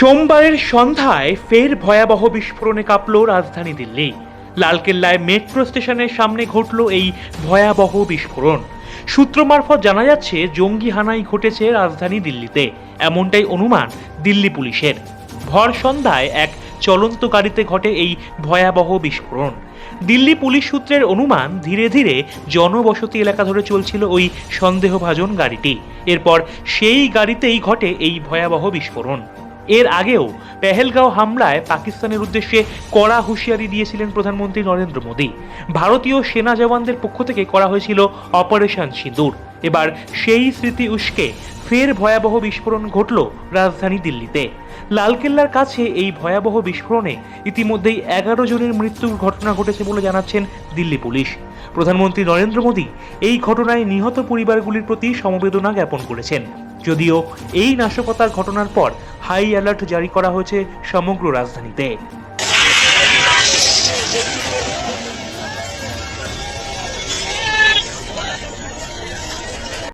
সোমবারের সন্ধ্যায় ফের ভয়াবহ বিস্ফোরণে কাঁপল রাজধানী দিল্লি। লালকেল্লায় মেট্রো স্টেশনের সামনে ঘটল এই ভয়াবহ বিস্ফোরণ। সূত্র মারফত জানা যাচ্ছে জঙ্গি হানাই ঘটেছে রাজধানী দিল্লিতে, এমনটাই অনুমান দিল্লি পুলিশের। ভর সন্ধ্যায় এক চলন্ত গাড়িতে ঘটে এই ভয়াবহ বিস্ফোরণ। দিল্লি পুলিশ সূত্রের অনুমান, ধীরে ধীরে জনবসতি এলাকা ধরে চলছিল ওই সন্দেহভাজন গাড়িটি। এরপর সেই গাড়িতেই ঘটে এই ভয়াবহ বিস্ফোরণ। এর আগেও পেহেলগাঁও হামলায় পাকিস্তানের উদ্দেশ্যে কড়া হুঁশিয়ারি দিয়েছিলেন প্রধানমন্ত্রী নরেন্দ্র মোদী। ভারতীয় সেনা জওয়ানদের পক্ষ থেকে করা হয়েছিল অপারেশন সিঁদুর। এবার সেই স্মৃতি উস্কে ফের ভয়াবহ বিস্ফোরণ ঘটল রাজধানী দিল্লিতে। লালকেল্লার কাছে এই ভয়াবহ বিস্ফোরণে ইতিমধ্যেই 11 জনের মৃত্যুর ঘটনা ঘটেছে বলে জানাচ্ছেন দিল্লি পুলিশ। প্রধানমন্ত্রী নরেন্দ্র মোদী এই ঘটনায় নিহত পরিবারগুলির প্রতি সমবেদনা জ্ঞাপন করেছেন। যদিও এই নাশকতার ঘটনার পর হাই অ্যালার্ট জারি করা হয়েছে সমগ্র রাজধানীতে।